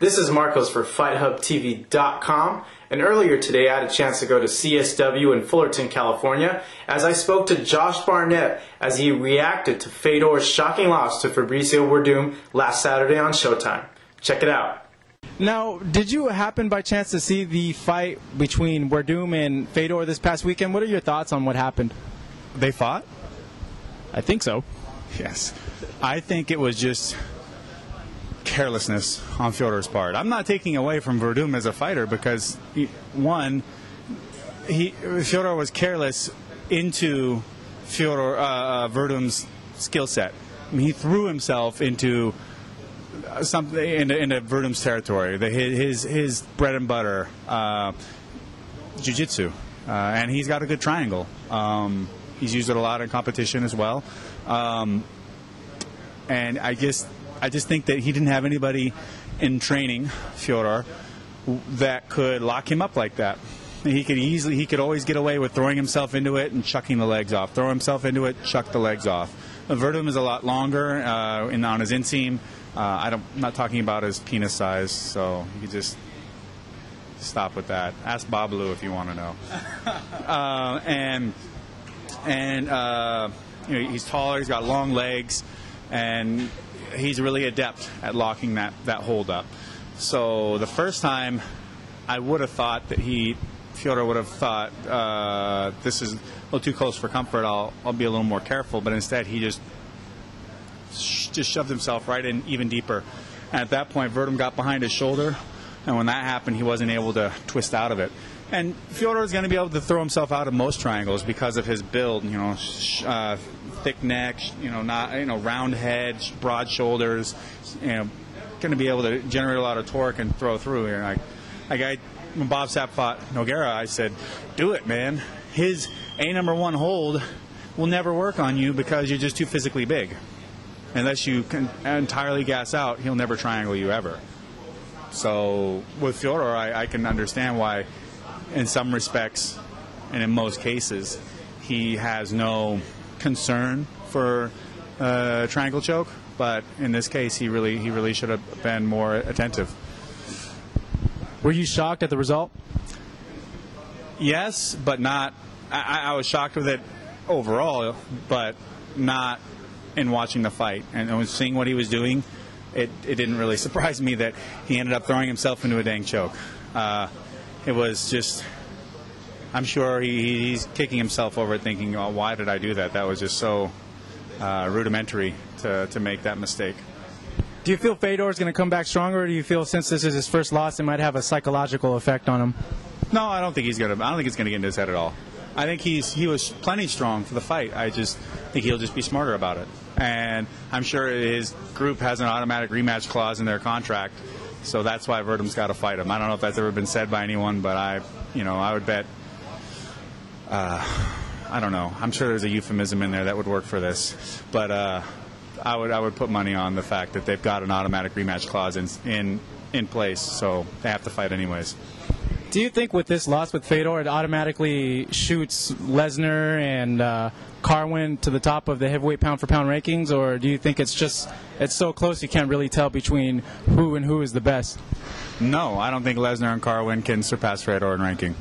This is Marcos for FightHubTV.com, and earlier today I had a chance to go to CSW in Fullerton, California, as I spoke to Josh Barnett as he reacted to Fedor's shocking loss to Fabricio Werdum last Saturday on Showtime. Check it out. Now, did you happen by chance to see the fight between Werdum and Fedor this past weekend? What are your thoughts on what happened? They fought? I think so. Yes. I think it was just carelessness on Fedor's part. I'm not taking away from Werdum as a fighter because, Fedor was careless into Werdum's skill set. I mean, he threw himself into something into Werdum's territory, his bread and butter, jiu-jitsu, and he's got a good triangle. He's used it a lot in competition as well, and I just think that he didn't have anybody in training, Fedor, that could lock him up like that. He could always get away with throwing himself into it and chucking the legs off. Throw himself into it, chuck the legs off. Werdum is a lot longer on his inseam. I'm not talking about his penis size, so you can just stop with that. Ask Babalu if you want to know. He's taller. He's got long legs, and he's really adept at locking that hold up. So the first time, I would have thought that Fedor would have thought this is a little too close for comfort. I'll be a little more careful. But instead, he just shoved himself right in even deeper. And at that point, Werdum got behind his shoulder, and when that happened, he wasn't able to twist out of it. And Fedor is going to be able to throw himself out of most triangles because of his build. Thick neck, round head, broad shoulders. Going to be able to generate a lot of torque and throw through. When Bob Sapp fought Nogueira, I said, "Do it, man. His #1 hold will never work on you because you're just too physically big. Unless you can entirely gas out, he'll never triangle you ever." So with Fedor, I can understand why, in some respects, and in most cases, he has no concern for triangle choke. But in this case, he really should have been more attentive. Were you shocked at the result? Yes, but not. I was shocked with it overall, but not in watching the fight. And seeing what he was doing, it didn't really surprise me that he ended up throwing himself into a dang choke. It was just, I'm sure he's kicking himself over it, thinking, "Oh, why did I do that? That was just so rudimentary to make that mistake." Do you feel Fedor is going to come back stronger, or do you feel since this is his first loss, it might have a psychological effect on him? No, I don't think it's going to get into his head at all. I think he was plenty strong for the fight. I just think he'll just be smarter about it. And I'm sure his group has an automatic rematch clause in their contract, so that's why Werdum's got to fight him. I don't know if that's ever been said by anyone, but I would bet. I don't know. I'm sure there's a euphemism in there that would work for this, but I would put money on the fact that they've got an automatic rematch clause in place, so they have to fight anyways. Do you think with this loss with Fedor, it automatically shoots Lesnar and Carwin to the top of the heavyweight pound-for-pound rankings, or do you think it's so close you can't really tell between who and who is the best? No, I don't think Lesnar and Carwin can surpass Fedor in ranking.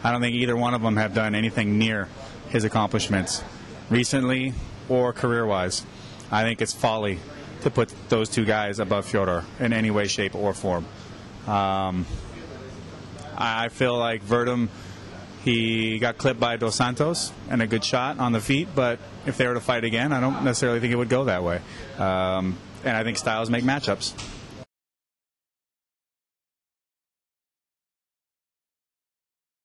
I don't think either one of them have done anything near his accomplishments recently or career-wise. I think it's folly to put those two guys above Fedor in any way, shape, or form. I feel like Werdum, he got clipped by Dos Santos and a good shot on the feet, but if they were to fight again, I don't necessarily think it would go that way. And I think styles make matchups.